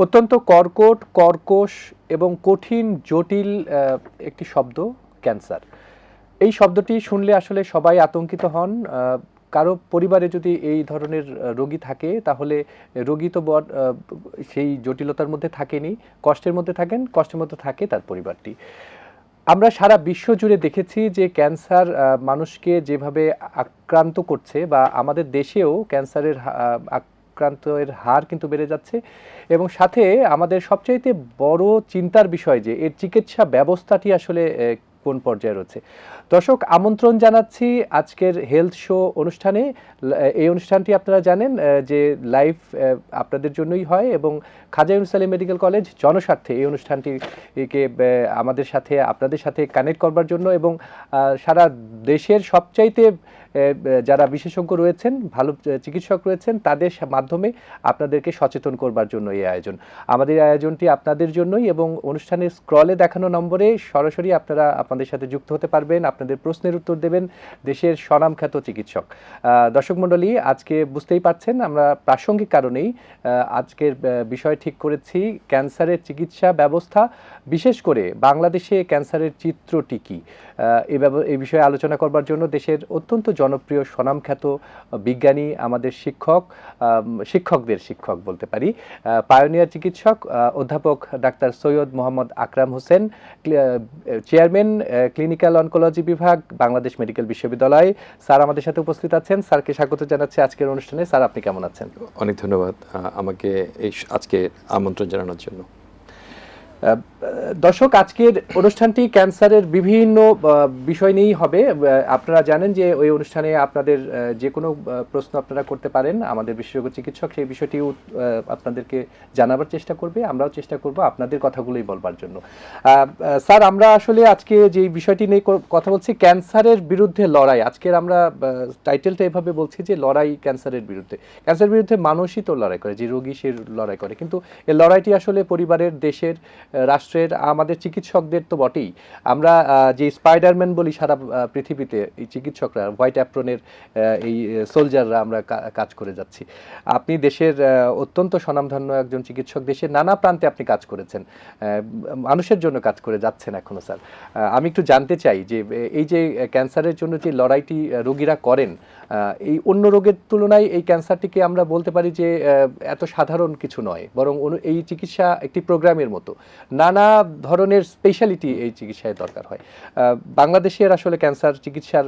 অত্যন্ত কর্কট, কর্কশ এবং কঠিন জটিল একটি শব্দ ক্যান্সার। এই শব্দটি শুনলে আসলে সবাই আতঙ্কিত হন। কারো পরিবারে যদি এই ধরনের রোগী থাকে তাহলে রোগী তো সেই জটিলতার মধ্যে থাকেনি, কষ্টের মধ্যে থাকেন, কষ্টের মধ্যে থাকে তার পরিবারটি। আমরা সারা বিশ্ব জুড়ে দেখেছি যে ক্যান্সার মানুষকে যেভাবে আক্রান্ত করছে, বা আমাদের দেশেও ক্যান্সারের আক্রান্তের হার কিন্তু বেড়ে যাচ্ছে, এবং সাথে আমাদের সবচাইতে বড় চিন্তার বিষয় যে এর চিকিৎসা ব্যবস্থাটি আসলে কোন পর্যায়ে রয়েছে। দর্শক, আমন্ত্রণ জানাচ্ছি আজকের হেলথ শো অনুষ্ঠানে। এই অনুষ্ঠানটি আপনারা জানেন যে লাইভ আপনাদের জন্যই হয়, এবং খাজা ইউনুস আলী মেডিকেল কলেজ জনস্বার্থে এই অনুষ্ঠানটিকে আমাদের সাথে, আপনাদের সাথে কানেক্ট করবার জন্য, এবং সারা দেশের সবচাইতে যারা বিশেষজ্ঞ রয়েছেন, ভালো চিকিৎসক রয়েছেন, তাদের মাধ্যমে আপনাদেরকে সচেতন করবার জন্য এই আয়োজন। আমাদের আয়োজনটি আপনাদের জন্যই, এবং অনুষ্ঠানের স্ক্রলে দেখানো নম্বরে সরাসরি আপনারা আপনাদের সাথে যুক্ত হতে পারবেন, আপনাদের প্রশ্নের উত্তর দেবেন দেশের স্বনামখ্যাত চিকিৎসক। দর্শক মণ্ডলী, আজকে বুঝতেই পারছেন আমরা প্রাসঙ্গিক কারণেই আজকের বিষয় ঠিক করেছি ক্যান্সারের চিকিৎসা ব্যবস্থা, বিশেষ করে বাংলাদেশে ক্যান্সারের চিত্রটি কী, এই বিষয়ে আলোচনা করবার জন্য দেশের অত্যন্ত জনপ্রিয় স্বনামখ্যাত বিজ্ঞানী, আমাদের শিক্ষকদের শিক্ষক বলতে পারি, পায়োনিয়ার চিকিৎসক অধ্যাপক ডাক্তার সৈয়দ মোহাম্মদ আকরাম হোসেন, চেয়ারম্যান ক্লিনিক্যাল অনকোলজি বিভাগ, বাংলাদেশ মেডিকেল বিশ্ববিদ্যালয়। স্যার আমাদের সাথে উপস্থিত আছেন, স্যারকে স্বাগত জানাচ্ছি আজকের অনুষ্ঠানে। স্যার, আপনি কেমন আছেন? অনেক ধন্যবাদ আমাকে আজকে আমন্ত্রণ জানানোর জন্য। দর্শক, আজকের অনুষ্ঠানটি ক্যান্সারের বিভিন্ন বিষয় নিয়েই হবে। আপনারা জানেন যে ওই অনুষ্ঠানে আপনাদের যে কোনো প্রশ্ন আপনারা করতে পারেন, আমাদের বিশেষজ্ঞ চিকিৎসক সেই বিষয়টিও আপনাদেরকে জানাবার চেষ্টা করবে, আমরাও চেষ্টা করব আপনাদের কথাগুলোই বলবার জন্য। স্যার, আমরা আসলে আজকে যে বিষয়টি নিয়ে কথা বলছি, ক্যান্সারের বিরুদ্ধে লড়াই। আজকের আমরা টাইটেলটা এভাবে বলছি যে লড়াই ক্যান্সারের বিরুদ্ধে। ক্যান্সারের বিরুদ্ধে মানুষই তো লড়াই করে, যে রোগী সে লড়াই করে, কিন্তু এই লড়াইটি আসলে পরিবারের, দেশের, রাষ্ট্রের, আমাদের চিকিৎসকদের তো বটেই। আমরা যে স্পাইডারম্যান বলি সারা পৃথিবীতে, এই চিকিৎসকরা, হোয়াইট অ্যাপ্রনের এই সোলজাররা আমরা কাজ করে যাচ্ছি। আপনি দেশের অত্যন্ত স্বনামধন্য একজন চিকিৎসক, দেশের নানা প্রান্তে আপনি কাজ করেছেন, মানুষের জন্য কাজ করে যাচ্ছেন এখনো। স্যার, আমি একটু জানতে চাই যে এই যে ক্যান্সারের জন্য যে লড়াইটি রোগীরা করেন, এই অন্য রোগের তুলনায় এই ক্যান্সারটিকে আমরা বলতে পারি যে এত সাধারণ কিছু নয়, বরং এই চিকিৎসা একটি প্রোগ্রামের মতো, নানা ধরনের স্পেশালিটি এই চিকিৎসায় দরকার হয়। বাংলাদেশের আসলে ক্যান্সার চিকিৎসার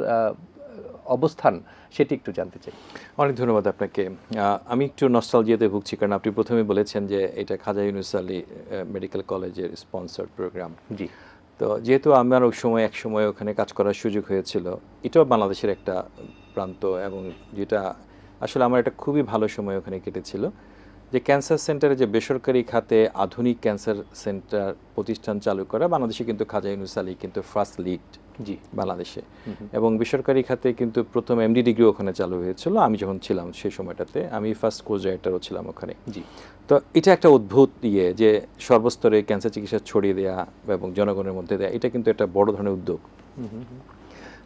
অবস্থান সেটি একটু জানতে চাই। অনেক ধন্যবাদ আপনাকে। আমি একটু নস্টালজিয়াতে ভুগছি, কারণ আপনি প্রথমে বলেছেন যে এটা খাজা ইউনুস আলী মেডিকেল কলেজের স্পন্সর্ড প্রোগ্রাম। জি। তো যেহেতু আমার এক সময় ওখানে কাজ করার সুযোগ হয়েছিল, এটাও বাংলাদেশের একটা প্রান্ত, এবং যেটা আসলে আমার একটা খুবই ভালো সময় ওখানে কেটেছিল, যে ক্যান্সার সেন্টারে যে বেসরকারি খাতে আধুনিক ক্যান্সার সেন্টার প্রতিষ্ঠান চালু করা, বাংলাদেশে কিন্তু খাজা ইউনুস আলী কিন্তু ফার্স্ট লিড জি বাংলাদেশে, এবং বেসরকারি খাতে কিন্তু প্রথম এমডি ডিগ্রি ওখানে চালু হয়েছিল। আমি যখন ছিলাম সেই সময়টাতে, আমি ফার্স্ট কোর্স ডাইরেক্টরও ছিলাম ওখানে। জি। তো এটা একটা অদ্ভুত যে সর্বস্তরে ক্যান্সার চিকিৎসা ছড়িয়ে দেওয়া এবং জনগণের মধ্যে দেওয়া, এটা কিন্তু একটা বড় ধরনের উদ্যোগ।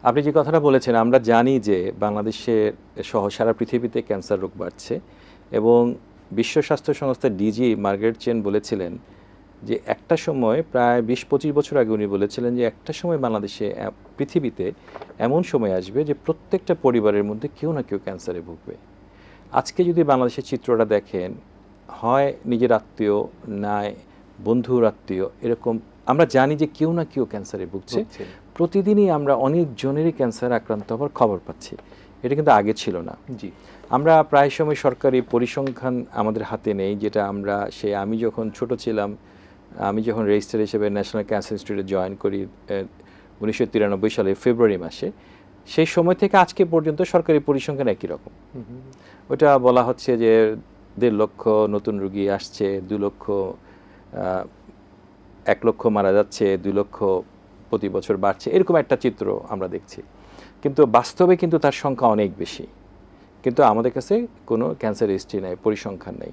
আপনি যে কথাটা বলেছেন, আমরা জানি যে বাংলাদেশের সহ সারা পৃথিবীতে ক্যান্সার রোগ বাড়ছে, এবং বিশ্ব স্বাস্থ্য সংস্থা ডিজি মার্গারেট চেন বলেছিলেন যে একটা সময়, প্রায় 20-25 বছর আগে উনি বলেছিলেন যে একটা সময় বাংলাদেশে, পৃথিবীতে এমন সময় আসবে যে প্রত্যেকটা পরিবারের মধ্যে কেউ না কেউ ক্যান্সারে ভুগবে। আজকে যদি বাংলাদেশের চিত্রটা দেখেন, হয় নিজের আত্মীয়, নয় বন্ধুর আত্মীয়, এরকম আমরা জানি যে কেউ না কেউ ক্যান্সারে ভুগছে। প্রতিদিনই আমরা অনেক জনেরই ক্যান্সার আক্রান্ত হওয়ার খবর পাচ্ছি। এটা কিন্তু আগে ছিল না। জি। আমরা প্রায় সময় সরকারি পরিসংখ্যান আমাদের হাতে নেই, যেটা আমরা আমি যখন ছোট ছিলাম, আমি যখন রেজিস্ট্রার হিসেবে ন্যাশনাল ক্যান্সার ইনস্টিটিউটে জয়েন করি 1993 সালে ফেব্রুয়ারি মাসে, সেই সময় থেকে আজকে পর্যন্ত সরকারি পরিসংখ্যান একই রকম। ওটা বলা হচ্ছে যে 1.5 লক্ষ নতুন রোগী আসছে, 2 লক্ষ, 1 লক্ষ মারা যাচ্ছে, 2 লক্ষ প্রতি বছর বাড়ছে, এরকম একটা চিত্র আমরা দেখছি। কিন্তু বাস্তবে কিন্তু তার সংখ্যা অনেক বেশি। কিন্তু আমাদের কাছে কোনো ক্যান্সার হিস্ট্রি নেই, পরিসংখ্যান নেই।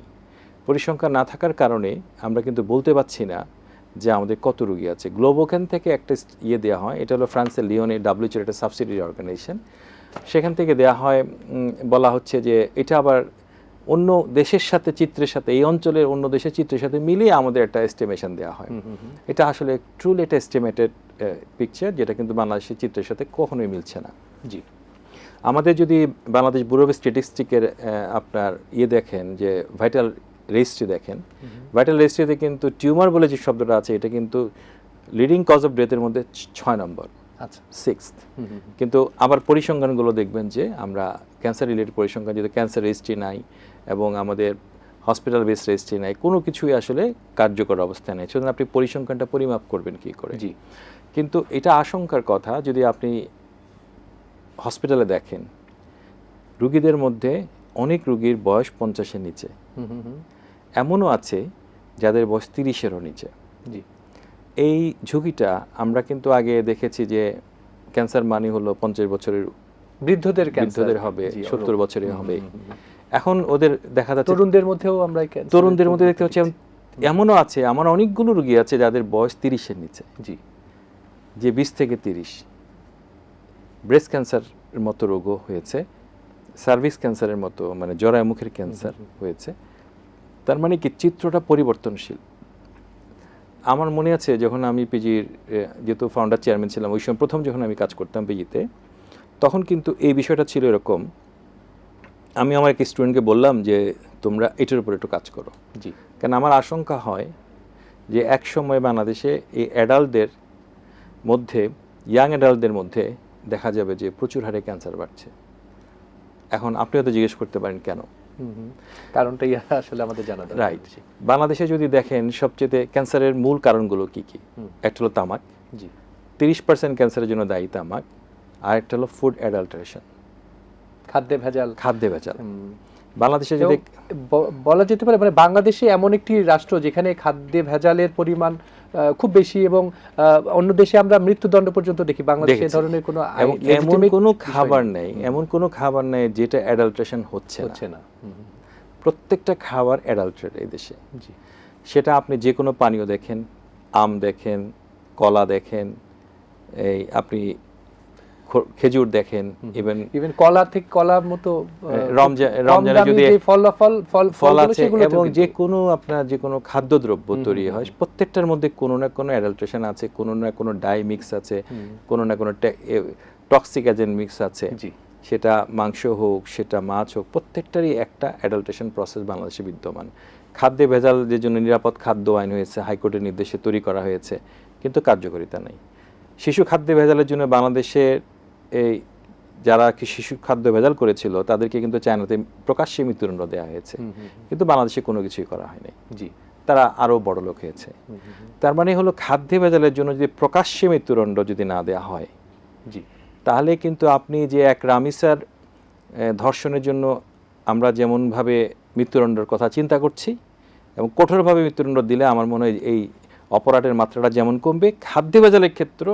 পরিসংখ্যান না থাকার কারণে আমরা কিন্তু বলতে পারছি না যে আমাদের কত রোগী আছে। গ্লোবোক্যান থেকে একটা দেওয়া হয়, এটা হলো ফ্রান্সের লিওনে WHO একটা সাবসিডিয়ারি অর্গানাইজেশন, সেখান থেকে দেওয়া হয়। বলা হচ্ছে যে এটা আবার অন্য দেশের সাথে চিত্রের সাথে, এই অঞ্চলের অন্য দেশের চিত্রের সাথে মিলিয়ে আমাদের একটা এস্টিমেশন দেওয়া হয়। এটা আসলে ট্রুলি একটা এস্টিমেটেড পিকচার, যেটা কিন্তু বাংলাদেশের চিত্রের সাথে কখনোই মিলছে না। জি। আমাদের যদি বাংলাদেশ ব্যুরো অফ স্ট্যাটিস্টিকের আপনার দেখেন, যে ভাইটাল রেজিস্ট্রি দেখেন, ভাইটাল রেজিস্ট্রিতে কিন্তু টিউমার বলে যে শব্দটা আছে, এটা কিন্তু লিডিং কজ অফ ডেথের মধ্যে 6 নম্বর, আচ্ছা, 6th। কিন্তু আবার পরিসংখ্যানগুলো দেখবেন যে আমরা ক্যান্সার রিলেটেড পরিসংখ্যান, যদি ক্যান্সার রেজিস্ট্রি নাই এবং আমাদের হসপিটাল বেস রেজিস্ট্রি নাই, কোনো কিছুই আসলে কার্যকর অবস্থায় নেই। সুতরাং আপনি পরিসংখ্যানটা পরিমাপ করবেন কী করে? জি। কিন্তু এটা আশঙ্কার কথা, যদি আপনি হসপিটালে দেখেন, রুগীদের মধ্যে অনেক রুগীর বয়স 50-এর নিচে, এমনও আছে যাদের বয়স 30-এরও নিচে। জি। এই ঝুঁকিটা আমরা কিন্তু আগে দেখেছি যে ক্যান্সার মানে হলো 50 বছরের বৃদ্ধদের হবে, 70 বছরের হবে। এখন ওদের দেখা যাচ্ছে তরুণদের মধ্যেও আমরা তরুণদের মধ্যে দেখতে পাচ্ছি, এমনও আছে, আমার অনেকগুলো রুগী আছে যাদের বয়স 30-এর নিচে, জি, যে 20 থেকে 30। ব্রেস্ট ক্যান্সারের মতো রোগও হয়েছে, সার্ভিক্স ক্যান্সারের মতো, মানে জরায়ুমুখের ক্যান্সার হয়েছে। তার মানে কি, চিত্রটা পরিবর্তনশীল। আমার মনে আছে যখন আমি পিজির, যেহেতু ফাউন্ডার চেয়ারম্যান ছিলাম, ওই সময় প্রথম যখন আমি কাজ করতাম পিজিতে, তখন কিন্তু এই বিষয়টা ছিল এরকম, আমি আমার এক স্টুডেন্টকে বললাম যে তোমরা এটার উপর একটু কাজ করো। জি। কারণ আমার আশঙ্কা হয় যে এক সময় বাংলাদেশে এই অ্যাডাল্টদের মধ্যে, ইয়াং অ্যাডাল্টদের মধ্যে দেখা যাবে যে প্রচুর হারে ক্যান্সার বাড়ছে। এখন আপনি হয়তো জিজ্ঞেস করতে পারেন কেন? কারণটাই আসলে আমাদের জানা দরকার। রাইট। বাংলাদেশে যদি দেখেন, সবচেয়ে ক্যান্সারের মূল কারণগুলো কি কি? একটা হলো তামাক, জি, 30% ক্যান্সারের জন্য দায়ী তামাক। আর একটা হলো ফুড অ্যাডাল্টারেশন, খাদ্যে ভেজাল। বাংলাদেশে যদি বলা যেতে পারে, মানে বাংলাদেশে এমন একটি রাষ্ট্র যেখানে খাদ্যে ভেজালের পরিমাণ খুব বেশি, এবং অন্য দেশে আমরা মৃত্যুদণ্ড পর্যন্ত দেখি, বাংলাদেশে এই ধরনের কোনো এমন কোনো খাবার নেই, যেটা অ্যাডাল্টারেশন হচ্ছে না। প্রত্যেকটা খাবার অ্যাডাল্টারেট এই দেশে। জি। সেটা আপনি যে কোনো পানীয় দেখেন, আম দেখেন, কলা দেখেন, এই আপনি খেজুর দেখেন, ইভেন কলার মতো রমজানে যদি ফল আছে, এবং যে কোনো খাদ্যদ্রব্য তৈরি হয়, প্রত্যেকটার মধ্যে কোনো না কোনো অ্যাডাল্টারেশন আছে, কোনো না কোনো ডাই মিক্স আছে, কোনো না কোনো টক্সিক এজেন্ট মিক্স আছে। সেটা মাংস হোক, সেটা মাছ হোক, প্রত্যেকটারই একটা অ্যাডাল্টারেশন প্রসেস বাংলাদেশে বিদ্যমান। খাদ্যে ভেজাল যে জন্য নিরাপদ খাদ্য আইন হয়েছে, হাইকোর্টের নির্দেশে তৈরি করা হয়েছে, কিন্তু কার্যকারিতা নেই। শিশু খাদ্যে ভেজালের জন্য বাংলাদেশের এই যারা কি শিশু খাদ্য ভেজাল করেছিল, তাদেরকে কিন্তু চায়নাতে প্রকাশ্যে মৃত্যুদণ্ড দেওয়া হয়েছে, কিন্তু বাংলাদেশে কোনো কিছুই করা হয়নি। জি, তারা আরও বড় লোক হয়েছে। তার মানে হলো, খাদ্যে ভেজালের জন্য যদি প্রকাশ্যে মৃত্যুদণ্ড যদি না দেওয়া হয়, জি, তাহলে কিন্তু আপনি যে এক রামিসার ধর্ষণের জন্য আমরা যেমনভাবে মৃত্যুদণ্ডের কথা চিন্তা করছি, এবং কঠোরভাবে মৃত্যুদণ্ড দিলে আমার মনে হয় এই অপরাধের মাত্রাটা যেমন কমবে, খাদ্যে ভেজালের ক্ষেত্র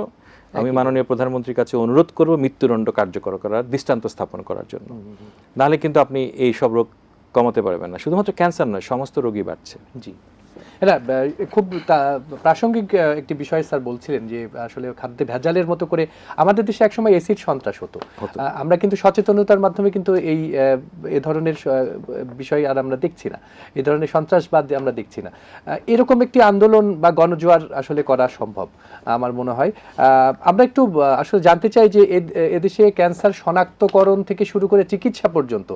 আমি মাননীয় প্রধানমন্ত্রীর কাছে অনুরোধ করব মৃত্যুদণ্ড কার্যকর করার, দৃষ্টান্ত স্থাপন করার জন্য। নাহলে কিন্তু আপনি এই সব রোগ কমাতে পারবেন না। শুধুমাত্র ক্যান্সার নয়, সমস্ত রোগই বাড়ছে। জি, এটা খুব প্রাসঙ্গিক একটি বিষয় স্যার বলছিলেন যে আসলে খাদ্যে ভেজালের মতো করে আমাদের দেশে একসময় এসিড সন্ত্রাস হতো। আমরা কিন্তু সচেতনতার মাধ্যমে কিন্তু এই ধরনের বিষয় আর আমরা দেখছি না, এই ধরনের সন্ত্রাসবাদ আমরা দেখছি না। এরকম একটি আন্দোলন বা গণজোয়ার আসলে করা সম্ভব আমার মনে হয়। আমরা একটু আসলে জানতে চাই যে এদেশে ক্যান্সার শনাক্তকরণ থেকে শুরু করে চিকিৎসা পর্যন্ত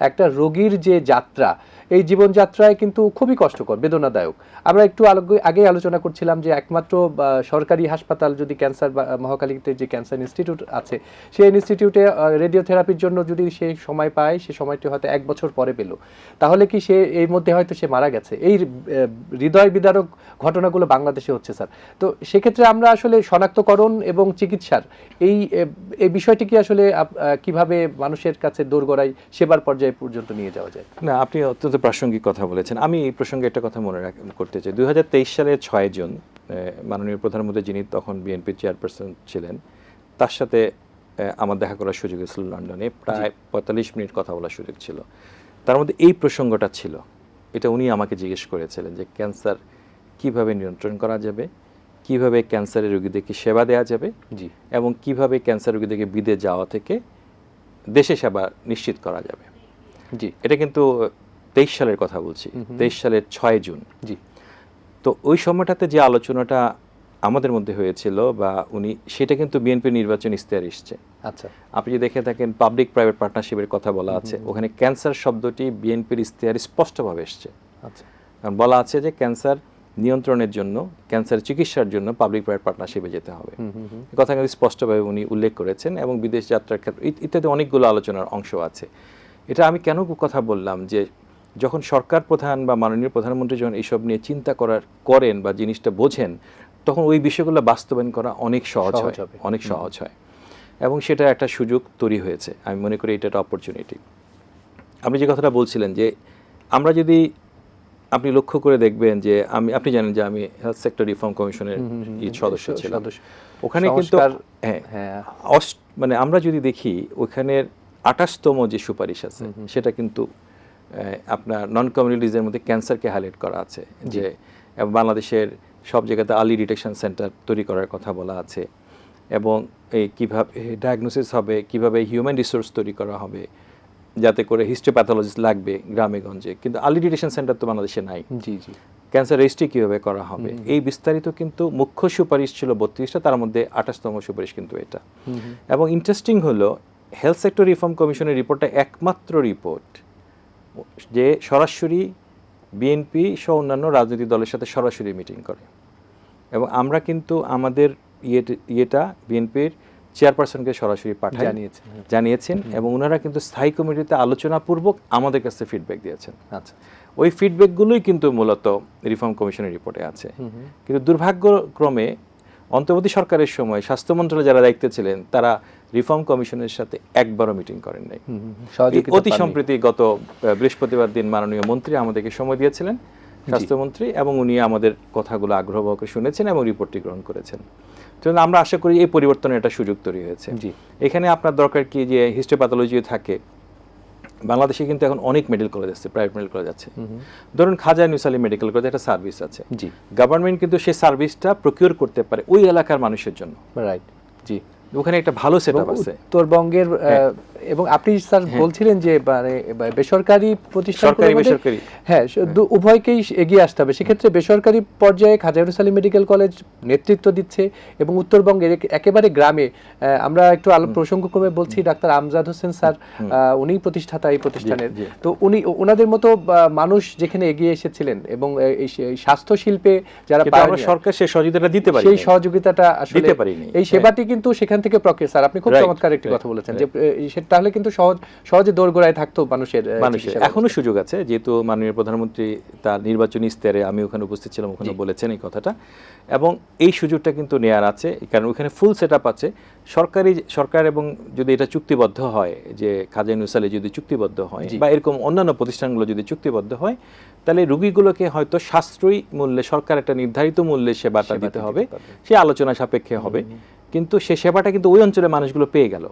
একটা রোগীর যে যাত্রা, এই জীবনযাত্রায় কিন্তু খুবই কষ্টকর, বেদনাদায়ক। আমরা একটু আগে আলোচনা করছিলাম যে একমাত্র সরকারি হাসপাতাল যদি ক্যান্সার বা মহাখালীতে যে ক্যান্সার ইনস্টিটিউট আছে, সেই ইনস্টিটিউটে রেডিওথেরাপির জন্য যদি সে সময় পায়, সে সময়টি হয়তো 1 বছর পরে পেল, তাহলে কি সে এই মধ্যে হয়তো সে মারা গেছে। এই হৃদয় বিদারক ঘটনাগুলো বাংলাদেশে হচ্ছে স্যার। তো সেক্ষেত্রে আমরা আসলে শনাক্তকরণ এবং চিকিৎসার এই বিষয়টি কি আসলে কিভাবে মানুষের কাছে দোরগোড়ায় সেবার পর্যায়ে পর্যন্ত নিয়ে যাওয়া যায়? না, আপনি অত্যন্ত প্রাসঙ্গিক কথা বলেছেন। আমি এই প্রসঙ্গে একটা কথা মনে করতে চাই। 2023 সালের 6 জুন মাননীয় প্রধানমন্ত্রী, যিনি তখন বিএনপি চেয়ারপারসন ছিলেন, তার সাথে আমার দেখা করার সুযোগ ছিল লন্ডনে। প্রায় 45 মিনিট কথা বলার সুযোগ ছিল। তার মধ্যে এই প্রসঙ্গটা ছিল, এটা উনি আমাকে জিজ্ঞেস করেছিলেন যে ক্যান্সার কিভাবে নিয়ন্ত্রণ করা যাবে, কিভাবে ক্যান্সারের রোগীদেরকে সেবা দেওয়া যাবে, জি, এবং কিভাবে ক্যান্সার রোগীদেরকে বিদেশ যাওয়া থেকে দেশে সেবা নিশ্চিত করা যাবে। জি, এটা কিন্তু 2023 সালের কথা বলছি, 23 সালের 6 জুন। জি। তো ওই সময়টাতে যে আলোচনাটা আমাদের মধ্যে হয়েছিল বা উনি, সেটা কিন্তু বিএনপি নির্বাচন ইশতেহার এসছে। আচ্ছা। আপনি যদি দেখে থাকেন পাবলিক প্রাইভেট পার্টনারশিপের কথা বলা আছে, ওখানে ক্যান্সার শব্দটি বিএনপির ইশতেহারে স্পষ্টভাবে এসছে। আচ্ছা। কারণ বলা আছে যে ক্যান্সার নিয়ন্ত্রণের জন্য, ক্যান্সার চিকিৎসার জন্য পাবলিক প্রাইভেট পার্টনারশিপে যেতে হবে। এই কথা কিন্তু স্পষ্টভাবে উনি উল্লেখ করেছেন, এবং বিদেশ যাত্রার ক্ষেত্রে ইত্যাদি অনেকগুলো আলোচনার অংশ আছে। এটা আমি কেন কথা বললাম, যে যখন সরকার প্রধান বা মাননীয় প্রধানমন্ত্রী যখন এইসব নিয়ে চিন্তা করেন বা জিনিসটা বোঝেন, তখন ওই বিষয়গুলো বাস্তবায়ন করা অনেক সহজ হয়, অনেক সহজ হয়, এবং সেটা একটা সুযোগ তৈরি হয়েছে। আমি মনে করি এটা একটা অপরচুনিটি। আপনি যে কথাটা বলছিলেন যে আমরা যদি, আপনি লক্ষ্য করে দেখবেন যে আপনি জানেন যে আমি হেলথ সেক্টর রিফর্ম কমিশনের সদস্য ছিলাম। ওখানে কিন্তু মানে আমরা যদি দেখি ওখানের 28তম যে সুপারিশ আছে, সেটা কিন্তু আপনার নন কমিউনিটিজের মধ্যে ক্যান্সারকে হাইলাইট করা আছে, যে বাংলাদেশের সব জায়গাতে আর্লি ডিটেকশন সেন্টার তৈরি করার কথা বলা আছে, এবং এই কীভাবে ডায়াগনোসিস হবে, কীভাবে হিউম্যান রিসোর্স তৈরি করা হবে, যাতে করে হিস্টোপ্যাথোলজিস্ট লাগবে গ্রামে গঞ্জে, কিন্তু আর্লি ডিটেকশন সেন্টার তো বাংলাদেশে নাই। জি জি। ক্যান্সার রেজিস্ট্রি কীভাবে করা হবে, এই বিস্তারিত কিন্তু মুখ্য সুপারিশ ছিল 32টা, তার মধ্যে 28তম সুপারিশ কিন্তু এটা। এবং ইন্টারেস্টিং হলো, হেলথ সেক্টর রিফর্ম কমিশনের রিপোর্টটা একমাত্র রিপোর্ট যে সরাসরি বিএনপি সহ অন্যান্য রাজনৈতিক দলের সাথে সরাসরি মিটিং করে, এবং আমরা কিন্তু আমাদের ইয়েটা বিএনপির চেয়ারপারসনকে সরাসরি জানিয়েছেন, এবং ওনারা কিন্তু স্থায়ী কমিটিতে আলোচনাপূর্বক আমাদের কাছে ফিডব্যাক দিয়েছেন। আচ্ছা। ওই ফিডব্যাকগুলোই কিন্তু মূলত রিফর্ম কমিশনের রিপোর্টে আছে। কিন্তু দুর্ভাগ্যক্রমে অন্তর্বর্তী সরকারের সময় স্বাস্থ্য মন্ত্রণালয়ে যারা দায়িত্বে ছিলেন, তারা রিফর্ম কমিশনের সাথে একবারও মিটিং করেন নাই। অতি সম্প্রতি গত বৃহস্পতিবার দিন মাননীয় মন্ত্রী আমাদেরকে সময় দিয়েছিলেন, স্বাস্থ্যমন্ত্রী, এবং উনি আমাদের কথাগুলো আগ্রহভাবে শুনেছেন এবং রিপোর্টটি গ্রহণ করেছেন। তো আমরা আশা করি এই পরিবর্তনের একটা সুযোগ তৈরি হয়েছে। এখানে আপনার দরকার কি, যে হিস্টোপ্যাথোলজি থাকে, বাংলাদেশে কিন্তু এখন অনেক মেডিকেল কলেজ আছে, প্রাইভেট মেডিকেল কলেজ আছে। ধরুন খাজা নিউসালি মেডিকেল কলেজ একটা সার্ভিস আছে, গভর্নমেন্ট কিন্তু সেই সার্ভিসটা প্রকিউর করতে পারে ওই এলাকার মানুষের জন্য। রাইট। জি। ওখানে একটা ভালো সেটআপ আছে উত্তরবঙ্গের। এবং আপনি স্যার বলছিলেন যে মানে বেসরকারি প্রতিষ্ঠান, হ্যাঁ, উভয়কেই এগিয়ে আসতে হবে। সেক্ষেত্রে বেসরকারি পর্যায়ে খাজা নিউসালি মেডিকেল কলেজ নেতৃত্ব দিচ্ছে, এবং উত্তরবঙ্গের একেবারে গ্রামে, আমরা একটু প্রসঙ্গক্রমে বলছি, ডাক্তার আমজাদ হোসেন স্যার, উনি প্রতিষ্ঠাতা এই প্রতিষ্ঠানের। তো ওনাদের মতো মানুষ যেখানে এগিয়ে এসেছিলেন, এবং এই স্বাস্থ্য শিল্পে যারা সরকার সেই সহযোগিতাটা দিতে পারে, সেই সহযোগিতাটা আসলে এই সেবাটি কিন্তু সেখান থেকে প্রক্রিয়া। স্যার আপনি খুব চমৎকার একটি কথা বলেছেন, যে তাহলে কিন্তু সহজে দোরগোড়ায় থাকতো মানুষের। এখনো সুযোগ আছে, যেহেতু মাননীয় প্রধানমন্ত্রী তার নির্বাচনী ইশতেহারে, আমি ওখানে উপস্থিত ছিলাম, ওখানে বলেছেন এই কথাটা, এবং এই সুযোগটা কিন্তু নেওয়ার আছে, কারণ ওখানে ফুল সেটআপ আছে। সরকার এবং যদি এটা চুক্তিবদ্ধ হয়, যে খাজা নিউসালি যদি চুক্তিবদ্ধ হয়, বা এরকম অন্যান্য প্রতিষ্ঠানগুলো যদি চুক্তিবদ্ধ হয়, তাহলে রোগীগুলোকে হয়তো সাশ্রয়ী মূল্যে, সরকার একটা নির্ধারিত মূল্যে সেবাটা দিতে হবে, সে আলোচনা সাপেক্ষে হবে, কিন্তু সে সেবাটা কিন্তু ওই অঞ্চলের মানুষগুলো পেয়ে গেল।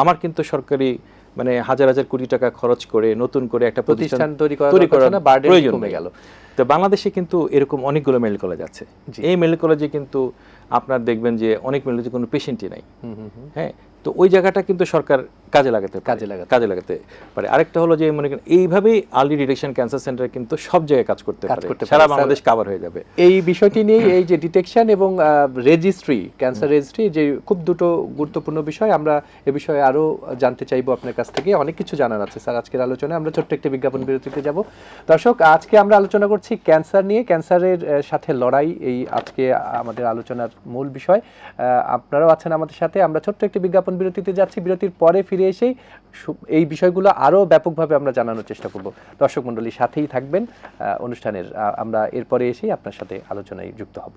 আমার কিন্তু সরকারি মানে হাজার হাজার কোটি টাকা খরচ করে নতুন করে একটা প্রতিষ্ঠান তৈরি করার প্রয়োজন কমে গেল। তো বাংলাদেশে কিন্তু এরকম অনেকগুলো মেডিকেল কলেজ আছে। এই মেডিকেল কলেজে কিন্তু আপনার দেখবেন যে অনেক মেডিকেল কলেজে কোনো পেশেন্টই নাই। হ্যাঁ, তো ওই জায়গাটা কিন্তু সরকার কাজে লাগাতে পারে। আরেকটা হলো যে মনে করেন এইভাবেই আর্লি ডিটেকশন ক্যান্সার সেন্টার কিন্তু সব জায়গায় কাজ করতে পারে, সারা বাংলাদেশ কভার হয়ে যাবে। এই বিষয়টি নিয়ে এই যে ডিটেকশন এবং রেজিস্ট্রি, ক্যান্সার রেজিস্ট্রি, যে খুব দুটো গুরুত্বপূর্ণ বিষয়, আমরা এ বিষয়ে আরো জানতে চাইবো আপনার কাছ থেকে। অনেক কিছু জানার আছে স্যার আজকের আলোচনায়। আমরা ছোট্ট একটি বিজ্ঞাপন বিরতিতে যাব। দর্শক, আজকে আমরা আলোচনা করছি ক্যান্সার নিয়ে, ক্যান্সারের সাথে লড়াই, এই আজকে আমাদের আলোচনার মূল বিষয়। আপনারাও আছেন আমাদের সাথে। আমরা ছোট্ট একটি বিজ্ঞাপন বিরতিতে যাচ্ছি। বিরতির পরে ফিরে এসেই এই বিষয়গুলো আরো ব্যাপকভাবে আমরা জানানোর চেষ্টা করব। দর্শক মণ্ডলী সাথেই থাকবেন অনুষ্ঠানের। আমরা এরপরে এসেই আপনার সাথে আলোচনায় যুক্ত হব।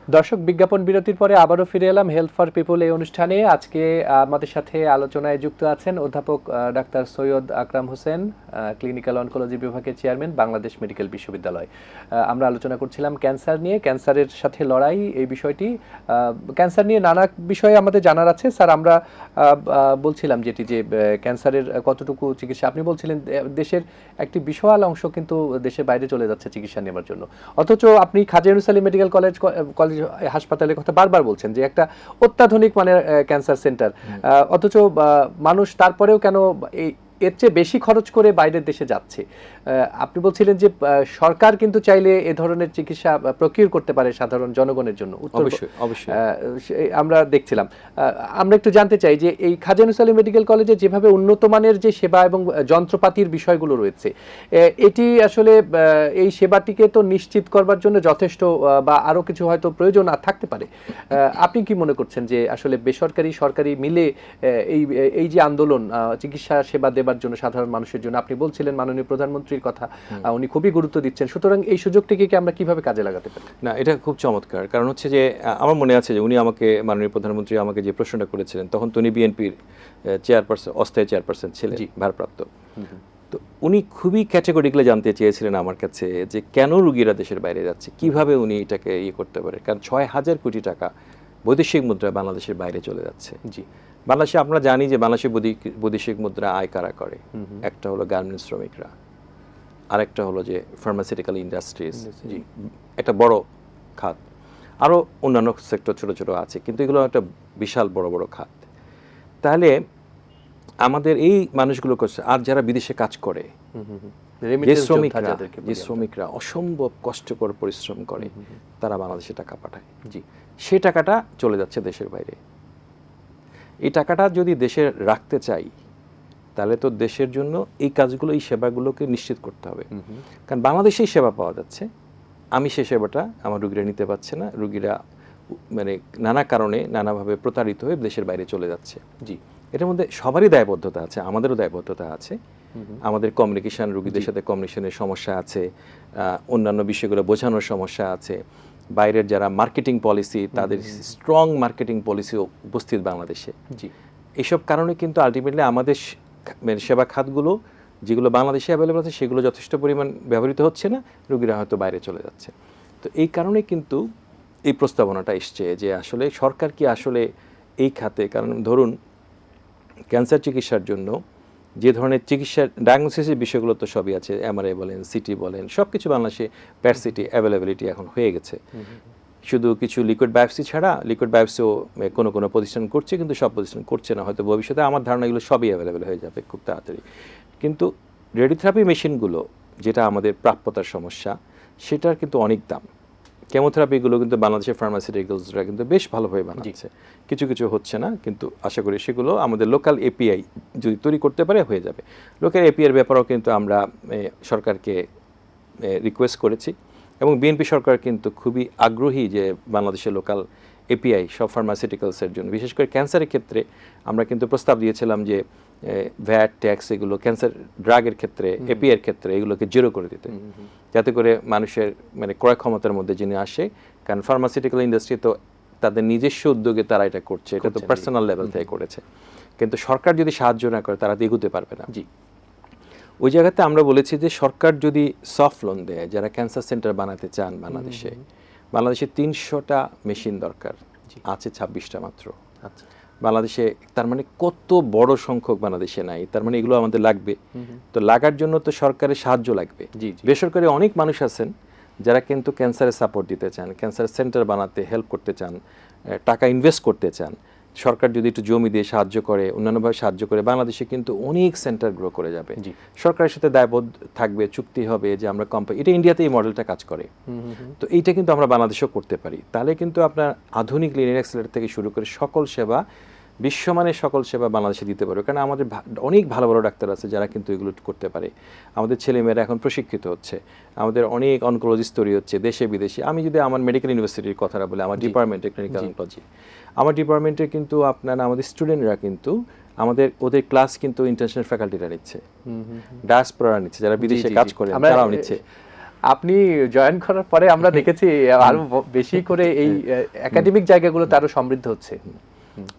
দর্শক, বিজ্ঞাপন বিরতির পরে আবারও ফিরে এলাম হেলথ ফর পিপল এই অনুষ্ঠানে। আজকে আমাদের সাথে আলোচনায় যুক্ত আছেন অধ্যাপক ডাক্তার সৈয়দ আকরাম হোসেন, ক্লিনিক্যাল অনকোলজি বিভাগের চেয়ারম্যান, বাংলাদেশ মেডিকেল বিশ্ববিদ্যালয়। আমরা আলোচনা করছিলাম ক্যান্সার নিয়ে, ক্যান্সারের সাথে লড়াই, এই বিষয়টি। ক্যান্সার নিয়ে নানা বিষয়ে আমাদের জানার আছে স্যার। আমরা বলছিলাম যেটি, যে ক্যান্সারের কতটুকু চিকিৎসা, আপনি বলছিলেন দেশের একটি বিশাল অংশ কিন্তু দেশের বাইরে চলে যাচ্ছে চিকিৎসা নেওয়ার জন্য, অথচ আপনি খাজা নিউসালি মেডিকেল কলেজ হাসপাতালের কথা বারবার বলছেন যে একটা অত্যাধুনিক মানের ক্যান্সার সেন্টার, অথচ মানুষ তারপরেও কেন এর চেয়ে বেশি খরচ করে বাইরের দেশে যাচ্ছে? আপনি বলছিলেন যে সরকার কিন্তু চাইলে এ ধরনের চিকিৎসা প্রকিউর করতে পারে সাধারণ জনগণের জন্য। অবশ্যই আমরা দেখছিলাম। আমরা একটু জানতে চাই যে এই খাজা নূর সালেহ মেডিকেল কলেজে যেভাবে উন্নত মানের যে সেবা এবং যন্ত্রপাতির বিষয়গুলো রয়েছে, এটি আসলে এই সেবাটিকে তো নিশ্চিত করবার জন্য যথেষ্ট বা আরো কিছু হয়তো প্রয়োজন আর থাকতে পারে। আপনি কি মনে করছেন যে আসলে বেসরকারি সরকারি মিলে এই যে আন্দোলন চিকিৎসা সেবা দেবার জন্য সাধারণ মানুষের জন্য, আপনি বলছিলেন মাননীয় প্রধানমন্ত্রীর কথা, উনি খুবই গুরুত্ব দিচ্ছেন, সুতরাং এই সুযোগটিকে কি আমরা কিভাবে কাজে লাগাতে পারি? না, এটা খুব চমৎকার। কারণ হচ্ছে যে আমার মনে আছে যে উনি আমাকে, মাননীয় প্রধানমন্ত্রী আমাকে যে প্রশ্নটা করেছিলেন, তখন তো উনি বিএনপির চেয়ারপারসন, অস্থায়ী চেয়ারপারসন ছিলেন, ভারপ্রাপ্ত। তো উনি খুবই ক্যাটেগরিক্যালি জানতে চেয়েছিলেন আমার কাছে যে কেন রুগীরা দেশের বাইরে যাচ্ছে, কিভাবে উনি এটাকে করতে পারে। কারণ 6,000 কোটি টাকা বৈদেশিক মুদ্রা বাংলাদেশের বাইরে চলে যাচ্ছে। জি, বাংলাদেশে আমরা জানি যে বাংলাদেশে বৈদেশিক মুদ্রা আয় কারা করে। একটা হলো গার্মেন্টস শ্রমিকরা, আরেকটা হলো যে ফার্মাসিউটিক্যাল ইন্ডাস্ট্রিজ, একটা বড় খাত, আরও অন্যান্য সেক্টর ছোট ছোট আছে, কিন্তু এগুলো একটা বিশাল বড় বড় খাত। তাহলে আমাদের এই মানুষগুলো করছে, আর যারা বিদেশে কাজ করে, যে শ্রমিকরা অসম্ভব কষ্টকর পরিশ্রম করে, তারা বাংলাদেশে টাকা পাঠায়। জি, সে টাকাটা চলে যাচ্ছে দেশের বাইরে। এই টাকাটা যদি দেশে রাখতে চাই, তাহলে তো দেশের জন্য এই কাজগুলো, এই সেবাগুলোকে নিশ্চিত করতে হবে। কারণ বাংলাদেশেই সেবা পাওয়া যাচ্ছে, আমি সেই সেবাটা আমার রুগীরা নিতে পারছে না, রুগীরা মানে নানা কারণে নানাভাবে প্রতারিত হয়ে দেশের বাইরে চলে যাচ্ছে। জি, এটার মধ্যে সবারই দায়বদ্ধতা আছে, আমাদেরও দায়বদ্ধতা আছে। আমাদের কমিউনিকেশন, রুগীদের সাথে কমিউনিকেশনের সমস্যা আছে, অন্যান্য বিষয়গুলো বোঝানোর সমস্যা আছে। বাইরের যারা মার্কেটিং পলিসি, তাদের স্ট্রং মার্কেটিং পলিসি উপস্থিত বাংলাদেশে। জি, এইসব কারণে কিন্তু আলটিমেটলি আমাদের সেবা খাতগুলো যেগুলো বাংলাদেশে অ্যাভেলেবল আছে, সেগুলো যথেষ্ট পরিমাণ ব্যবহৃত হচ্ছে না, রুগীরা হয়তো বাইরে চলে যাচ্ছে। তো এই কারণে কিন্তু এই প্রস্তাবনাটা এসছে যে আসলে সরকার কি আসলে এই খাতে, কারণ ধরুন ক্যান্সার চিকিৎসার জন্য যে ধরনের চিকিৎসার ডায়াগনোসিসের বিষয়গুলো তো সবই আছে, এমআরআই বলেন, সিটি বলেন, সব কিছু বাংলাদেশে প্যাট সিটি অ্যাভেলেবিলিটি এখন হয়ে গেছে। শুধু কিছু লিকুইড বায়োপসি ছাড়া, লিকুইড বায়োপসিও কোনো কোনো প্রতিষ্ঠান করছে, কিন্তু সব প্রতিষ্ঠান করছে না। হয়তো ভবিষ্যতে আমার ধারণা এগুলো সবই অ্যাভেলেবেল হয়ে যাবে খুব তাড়াতাড়ি। কিন্তু রেডিওথেরাপি মেশিনগুলো, যেটা আমাদের প্রাপ্যতার সমস্যা, সেটার কিন্তু অনেক দাম। কেমোথেরাপিগুলো কিন্তু বাংলাদেশের ফার্মাসিউটিক্যালসরা কিন্তু বেশ ভালোভাবে বানাচ্ছে, কিছু কিছু হচ্ছে না, কিন্তু আশা করি সেগুলো আমাদের লোকাল এপিআই যদি তৈরি করতে পারে হয়ে যাবে। লোকাল এপিআইয়ের ব্যাপারেও কিন্তু আমরা সরকারকে রিকোয়েস্ট করেছি, এবং বিএনপি সরকার কিন্তু খুবই আগ্রহী যে বাংলাদেশের লোকাল এপিআই সব ফার্মাসিউটিক্যালসের জন্য, বিশেষ করে ক্যান্সারের ক্ষেত্রে আমরা কিন্তু প্রস্তাব দিয়েছিলাম যে ভ্যাট ট্যাক্স এগুলো ক্যান্সার ড্রাগের ক্ষেত্রে, এপিআইয়ের ক্ষেত্রে এগুলোকে জিরো করে দিতে, যাতে করে মানুষের মানে ক্রয় ক্ষমতার মধ্যে যিনি আসে। কারণ ফার্মাসিউটিক্যাল ইন্ডাস্ট্রি তো তাদের নিজস্ব উদ্যোগে তারা এটা করছে, এটা তো পার্সোনাল লেভেল থেকে করেছে, কিন্তু সরকার যদি সাহায্য না করে তারা তো এগোতে পারবে না। জি, ওই জায়গাতে আমরা বলেছি যে সরকার যদি সফট লোন দেয়, যারা ক্যান্সার সেন্টার বানাতে চান বাংলাদেশে 300টা মেশিন দরকার, আছে 26টা মাত্র। আচ্ছা, বাংলাদেশে তার মানে কত বড় সংখ্যক বাংলাদেশে নাই, তার মানে এগুলো আমাদের লাগবে। তো লাগার জন্য তো সরকারের সাহায্য লাগবে। বেসরকারি অনেক মানুষ আছেন যারা কিন্তু ক্যান্সারে সাপোর্ট দিতে চান, ক্যান্সার সেন্টার বানাতে হেল্প করতে চান, টাকা ইনভেস্ট করতে চান। সরকার যদি একটু জমি দিয়ে সাহায্য করে, অন্যান্যভাবে সাহায্য করে, বাংলাদেশে কিন্তু অনেক সেন্টার গ্রো করে যাবে। সরকারের সাথে দায়বদ্ধ থাকবে, চুক্তি হবে যে আমরা কোম্পানি, এটা ইন্ডিয়াতে এই মডেলটা কাজ করে, তো এইটা কিন্তু আমরা বাংলাদেশেও করতে পারি। তাহলে কিন্তু আপনার আধুনিক লিনিয়ার অ্যাক্সিলারেটর থেকে শুরু করে সকল সেবা, বিশ্বমানের সকল সেবা বাংলাদেশে দিতে পারবে। কারণ আমাদের অনেক ভালো ভালো ডাক্তার আছে যারা কিন্তু এগুলো করতে পারে। আমাদের ছেলেমেয়েরা এখন প্রশিক্ষিত হচ্ছে, আমাদের অনেক অনকোলজিস্ট তৈরি হচ্ছে দেশে বিদেশে। আমি যদি আমার মেডিকেল ইউনিভার্সিটির কথাটা বলি, আমার ডিপার্টমেন্টে ক্লিনিক্যাল অনকোলজি, আমার ডিপার্টমেন্টে কিন্তু আপনারা আমাদের স্টুডেন্টরা কিন্তু ওদের ক্লাস কিন্তু ইন্টারন্যাশনাল ফ্যাকাল্টিরা নিচ্ছে, ডায়াসপোরা নিচ্ছে, যারা বিদেশে কাজ করে তারাও নিচ্ছে। আপনি জয়েন করার পরে আমরা দেখেছি আরো বেশি করে এই একাডেমিক জায়গাগুলোতে আরো সমৃদ্ধ হচ্ছে।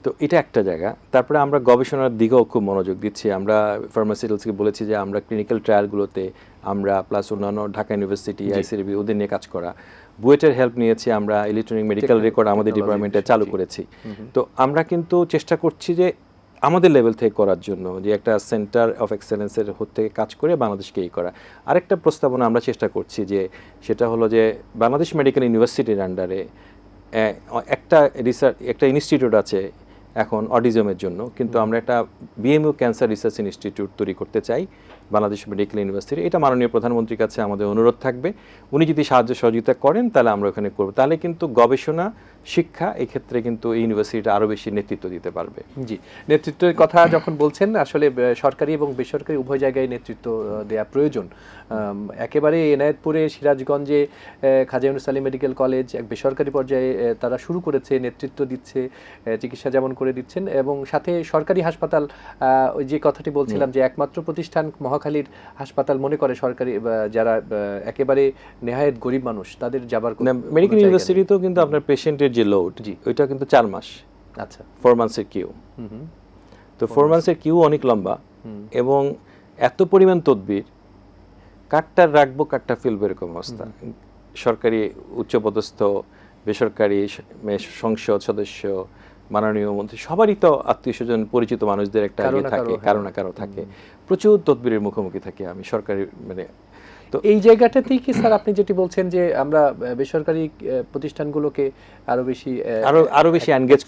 তো এটা একটা জায়গা। তারপরে আমরা গবেষণার দিকেও খুব মনোযোগ দিচ্ছি। আমরা ফার্মাসিউটিক্যালসকে বলেছি যে আমরা ক্লিনিক্যাল ট্রায়ালগুলোতে আমরা প্লাস অন্যান্য ঢাকা ইউনিভার্সিটি, আইসিডিবি ওদের নিয়ে কাজ করা, বুয়েটের হেল্প নিয়েছি, আমরা ইলেকট্রনিক মেডিকেল রেকর্ড আমাদের ডিপার্টমেন্টে চালু করেছি। তো আমরা কিন্তু চেষ্টা করছি যে আমাদের লেভেল থেকে করার জন্য, যে একটা সেন্টার অফ এক্সেলেন্সের থেকে কাজ করে বাংলাদেশকে এই করা। আরেকটা প্রস্তাবনা আমরা চেষ্টা করছি যে সেটা হলো যে বাংলাদেশ মেডিকেল ইউনিভার্সিটির আন্ডারে একটা রিসার্চ একটা ইনস্টিটিউট আছে এখন অটিজমের জন্য, কিন্তু আমরা একটা বিএমইউ ক্যান্সার রিসার্চ ইনস্টিটিউট তৈরি করতে চাই বাংলাদেশ মেডিকেল ইউনিভার্সিটি। এটা মাননীয় প্রধানমন্ত্রীর কাছে আমাদের অনুরোধ থাকবে, উনি যদি সাহায্য সহযোগিতা করেন তাহলে আমরা ওখানে করব। তাহলে কিন্তু গবেষণা শিক্ষা এক্ষেত্রে কিন্তু এই ইউনিভার্সিটিটা আরও বেশি নেতৃত্ব দিতে পারবে। জি, নেতৃত্বের কথা যখন বলছেন, আসলে সরকারি এবং বেসরকারি উভয় জায়গায় নেতৃত্ব দেওয়া প্রয়োজন। একেবারে এনায়েতপুরে, সিরাজগঞ্জে খাজা ইউনুস আলী মেডিকেল কলেজ এক বেসরকারি পর্যায়ে তারা শুরু করেছে, নেতৃত্ব দিচ্ছে, চিকিৎসা যেমন করে দিচ্ছেন, এবং সাথে সরকারি হাসপাতাল, ওই যে কথাটি বলছিলাম যে একমাত্র প্রতিষ্ঠান মহাখালীর হাসপাতাল মনে করে সরকারি, যারা একেবারে নেহায়েত গরিব মানুষ তাদের যাবার মেডিকেল ইউনিভার্সিটিতেও কিন্তু আপনার পেশেন্টের যে লোড, ওইটা কিন্তু 4 মাস। আচ্ছা, 4 মান্থসের কিউ। তো 4 মান্থসের কিউ অনেক লম্বা, এবং এত পরিমাণ তদবির, কাটটা রাখবো কাটটা ফেলবো এরকম অবস্থা। সরকারি উচ্চপদস্থ, বেসরকারি, সংসদ সদস্য, মাননীয় মন্ত্রী, সবারই তো আত্মীয় স্বজন পরিচিত মানুষদের একটা থাকে, কারো না কারো থাকে, প্রচুর তদবিরের মুখোমুখি থাকে আমি সরকারি মানে। তো এই জায়গাটাতেই কি স্যার আপনি যেটি বলছেন যে আমরা বেসরকারি প্রতিষ্ঠানগুলোকে আরো বেশি এনগেজ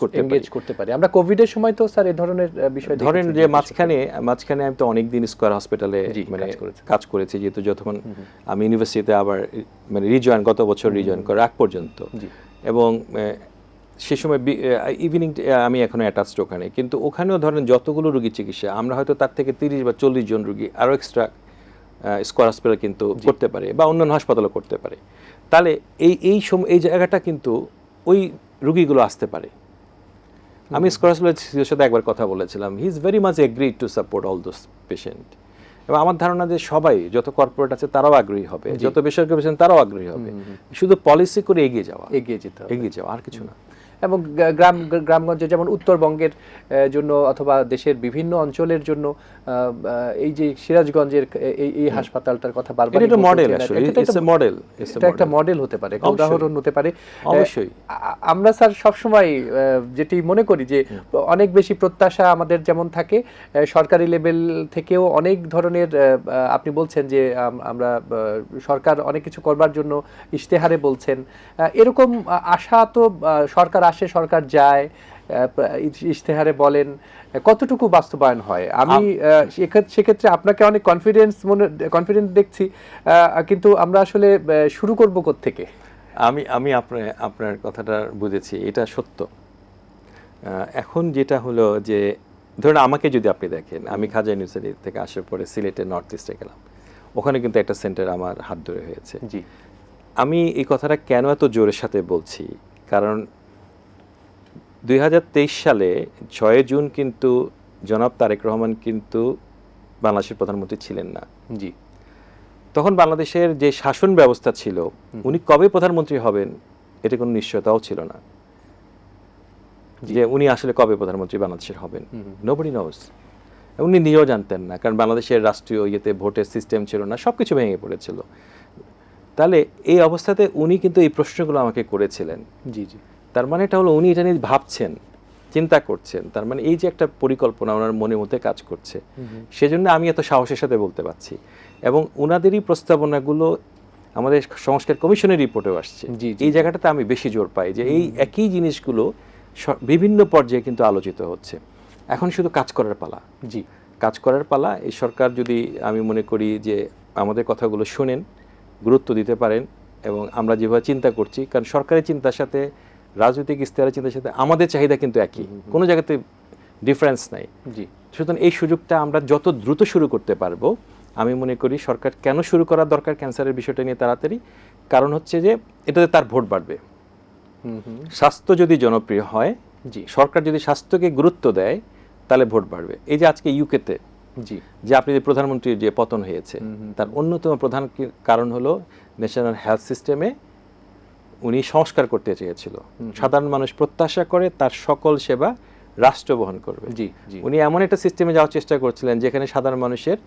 করতে পারি? আমরা কোভিডের সময় তো স্যার এই ধরনের বিষয় ধরেন যে মাঝখানে আমি তো অনেকদিন স্কয়ার হসপিটালে মানে কাজ করেছি, যেহেতু যতক্ষণ আমি ইউনিভার্সিটিতে আবার মানে গত বছর রিজয়েন করার আগ পর্যন্ত, এবং সে সময় ইভিনিং আমি এখনো অ্যাটাচড ওখানে, কিন্তু ওখানেও ধরেন যতগুলো রোগী চিকিৎসা, আমরা হয়তো তার থেকে 30 বা 40 জন রোগী আরও এক্সট্রা স্কয়ার হসপিটাল কিন্তু করতে পারে, বা অন্যান্য হাসপাতালও করতে পারে। তাহলে এই জায়গাটা কিন্তু ওই রুগীগুলো আসতে পারে। আমি স্কয়ার হসপিটালের সাথে একবার কথা বলেছিলাম, he is very much agreed to support all those patient, এবং আমার ধারণা যে সবাই, যত কর্পোরেট আছে তারাও আগ্রহী হবে, যত বেসরকারি পেশেন্ট তারাও আগ্রহী হবে। শুধু পলিসি করে এগিয়ে যাওয়া, আর কিছু না। এবং গ্রামগঞ্জে যেমন উত্তরবঙ্গের জন্য অথবা দেশের বিভিন্ন অঞ্চলের জন্য এই যে সিরাজগঞ্জের এই হাসপাতালটার কথা বারবার, এটা মডেল, আসলে এটা একটা মডেল হতে পারে, উদাহরণ হতে পারে। অবশ্যই আমরা স্যার সবসময় যেটি মনে করি যে অনেক বেশি প্রত্যাশা আমাদের যেমন থাকে, সরকারি লেভেল থেকেও অনেক ধরনের, আপনি বলছেন যে আমরা সরকার অনেক কিছু করবার জন্য ইশতেহারে বলছেন, এরকম আশা তো সরকার আসে, সরকার যায়, ইশতেহারে বলেন, কতটুকু বাস্তবায়ন হয়? আমি সেক্ষেত্রে আপনাকে অনেক কনফিডেন্স দেখছি, কিন্তু আমরা আসলে শুরু করব কোত্থেকে? আমি আপনার কথাটা বুঝেছি, এটা সত্য। এখন যেটা হলো যে, ধরুন আমাকে যদি আপনি দেখেন, আমি খাজা ইউনিভার্সিটি থেকে আসার পরে সিলেটে নর্থ ইস্টে গেলাম, ওখানে কিন্তু একটা সেন্টার আমার হাত ধরে হয়েছে। জি, আমি এই কথাটা কেন এত জোরের সাথে বলছি, কারণ 2023 সালে 6 জুন কিন্তু জনাব তারেক রহমান কিন্তু বাংলাদেশের প্রধানমন্ত্রী ছিলেন না। জি, তখন বাংলাদেশের যে শাসন ব্যবস্থা ছিল, উনি কবে প্রধানমন্ত্রী হবেন এটা কোনো নিশ্চয়তাও ছিল না, যে উনি আসলে কবে প্রধানমন্ত্রী বাংলাদেশের হবেন। Nobody nose. উনি নিজেও জানতেন না, কারণ বাংলাদেশের রাষ্ট্রীয় ভোটের সিস্টেম ছিল না, সব কিছু ভেঙে পড়েছিল। তাহলে এই অবস্থাতে উনি কিন্তু এই প্রশ্নগুলো আমাকে করেছিলেন। জি জি। তার মানে এটা হলো উনি এটা নিয়ে ভাবছেন, চিন্তা করছেন, তার মানে এই যে একটা পরিকল্পনা ওনার মনের মধ্যে কাজ করছে, সেজন্য আমি এত সাহসের সাথে বলতে পারছি। এবং ওনাদেরই প্রস্তাবনাগুলো আমাদের সংস্কার কমিশনের রিপোর্টেও আসছে। এই জায়গাটাতে আমি বেশি জোর পাই যে এই একই জিনিসগুলো বিভিন্ন পর্যায়ে কিন্তু আলোচিত হচ্ছে। এখন শুধু কাজ করার পালা। জি, কাজ করার পালা। এই সরকার যদি, আমি মনে করি যে আমাদের কথাগুলো শোনেন, গুরুত্ব দিতে পারেন, এবং আমরা যেভাবে চিন্তা করছি, কারণ সরকারের চিন্তার সাথে রাজনৈতিক ইশতেহারের চিন্তার সাথে আমাদের চাহিদা কিন্তু একই, কোনো জায়গাতে ডিফারেন্স নাই। জি, সুতরাং এই সুযোগটা আমরা যত দ্রুত শুরু করতে পারবো, আমি মনে করি সরকার কেন শুরু করা দরকার ক্যান্সারের বিষয়টা নিয়ে তাড়াতাড়ি, কারণ হচ্ছে যে এটাতে তার ভোট বাড়বে। স্বাস্থ্য যদি জনপ্রিয় হয়, জি, সরকার যদি স্বাস্থ্যকে গুরুত্ব দেয়, তাহলে ভোট বাড়বে। এই যে আজকে ইউকেতে জি, যে আপনি যে প্রধানমন্ত্রীর যে পতন হয়েছে, তার অন্যতম প্রধান কারণ হলো ন্যাশনাল হেলথ সিস্টেমে উনি সংস্কার করতে চেয়েছিল। সাধারণ মানুষ প্রত্যাশা করে তার সকল সেবা রাষ্ট্র বহন করবে। জি, জি, উনি এমন একটা সিস্টেমে যাওয়ার চেষ্টা করছিলেন যেখানে সাধারণ মানুষের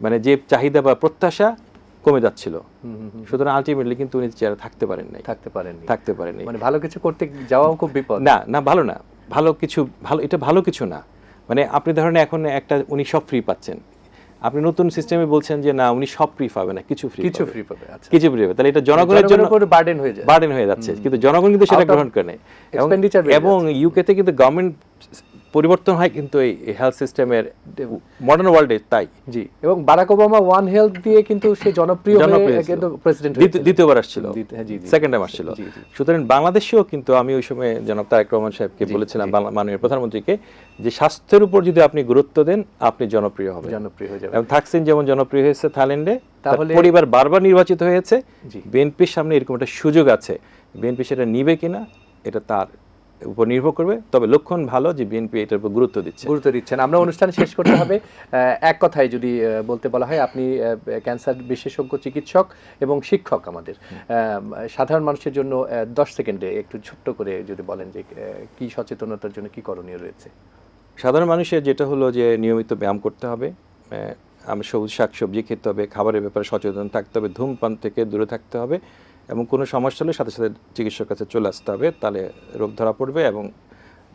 মানে যে চাহিদা বা প্রত্যাশা কমে যাচ্ছিল। সুতরাং আলটিমেটলি কিন্তু উনি চেয়ারে থাকতে পারেননি। মানে ভালো কিছু করতে যাওয়াও খুব বিপদ। না ভালো না, এটা ভালো কিছু না। মানে আপনি ধরেন এখন উনি সব ফ্রি পাচ্ছেন। আপনি নতুন সিস্টেমে বলছেন যে না উনি সব ফ্রি পাবে না, কিছু ফ্রি কিছু ফ্রি পাবে, আচ্ছা, কিছু ফ্রি পাবে, তাহলে এটা জনগণের জন্য উপর বার্ডেন হয়ে যায়, বার্ডেন হয়ে যাচ্ছে, কিন্তু জনগণ কিন্তু সেটা Out of গ্রহণ করে নেয়। expenditure বেড়ে এবং ইউকেতে কিন্তু গভর্নমেন্ট পরিবর্তন হয় কিন্তু এই হেলথ সিস্টেমের মডার্ন ওয়ার্ল্ডে তাই। জি, এবং বারাক ওবামা ওয়ান হেলথ দিয়ে কিন্তু সে জনপ্রিয় হয়ে ছিল। কিন্তু প্রেসিডেন্ট দ্বিতীয়বার আসছিল, হ্যাঁ, জি, জি, সেকেন্ড টাইম আসছিল। জি, জি। সুতরাং বাংলাদেশেও কিন্তু আমি ওই সময় জনাব তারেক রহমান সাহেবকে বলেছিলাম, মাননীয় প্রধানমন্ত্রীকে, যে স্বাস্থ্যের উপর যদি আপনি গুরুত্ব দেন আপনি জনপ্রিয় হবেন। জনপ্রিয় হয়ে যাবে। এবং থাকসিন যেমন জনপ্রিয় হয়েছে থাইল্যান্ডে, তার তাহলে- পরিবার বারবার নির্বাচিত হয়েছে, জি। বিএনপির সামনে এরকম একটা সুযোগ আছে, বিএনপি সেটা নিবে কিনা এটা তার উপর নির্ভর করবে, তবে লক্ষণ ভালো যে বিএনপি এটার উপর গুরুত্ব দিচ্ছে। গুরুত্ব দিচ্ছেন। আমরা অনুষ্ঠান শেষ করতে হবে এক কথায় যদি বলতে বলা হয়, আপনি ক্যান্সার বিশেষজ্ঞ চিকিৎসক এবং শিক্ষক, আমাদের সাধারণ মানুষের জন্য 10 সেকেন্ডে একটু ছোট্ট করে যদি বলেন যে কি সচেতনতার জন্য কি করণীয় রয়েছে। সাধারণ মানুষের যেটা হলো যে নিয়মিত ব্যায়াম করতে হবে, আমি সবুজ শাকসবজি খেতে হবে, খাবারের ব্যাপারে সচেতন থাকতে হবে, ধূমপান থেকে দূরে থাকতে হবে, এবং কোনো সমস্যা হলে সাথে সাথে চিকিৎসকের কাছে চলে আসতে হবে, তাহলে রোগ ধরা পড়বে এবং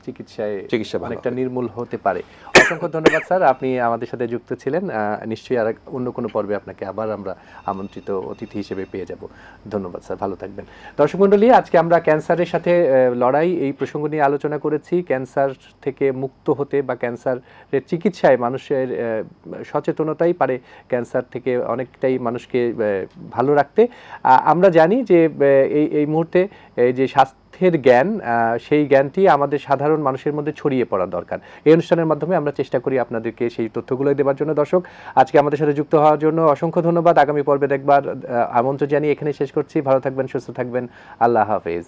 চিকিৎসা ভালো অনেকটা হবে। নির্মূল হতে পারে। অসংখ্য ধন্যবাদ স্যার, আপনি আমাদের সাথে যুক্ত ছিলেন। নিশ্চয়ই আর অন্য কোনো পর্বে আপনাকে আবার আমরা আমন্ত্রিত অতিথি হিসেবে পেয়ে যাব। ধন্যবাদ স্যার, ভালো থাকবেন। দর্শক মণ্ডলী, আজকে আমরা ক্যান্সারের সাথে লড়াই এই প্রসঙ্গ নিয়ে আলোচনা করেছি। ক্যান্সার থেকে মুক্ত হতে বা ক্যান্সারের চিকিৎসায় মানুষের সচেতনতাই পারে ক্যান্সার থেকে অনেকটাই মানুষকে ভালো রাখতে। আমরা জানি যে এই মুহূর্তে যে স্বাস্থ্যের জ্ঞান, সেই জ্ঞানটি আমাদের সাধারণ মানুষের মধ্যে ছড়িয়ে পড়া দরকার। এই অনুষ্ঠানের মাধ্যমে আমরা চেষ্টা করি আপনাদেরকে সেই তথ্যগুলো দেওয়ার জন্য। দর্শক, আজকে আমাদের সাথে যুক্ত হওয়ার জন্য অসংখ্য ধন্যবাদ। আগামী পর্বে দেখবার আমন্ত্রণ জানিয়ে এখানে শেষ করছি। ভালো থাকবেন, সুস্থ থাকবেন, আল্লাহ হাফেজ।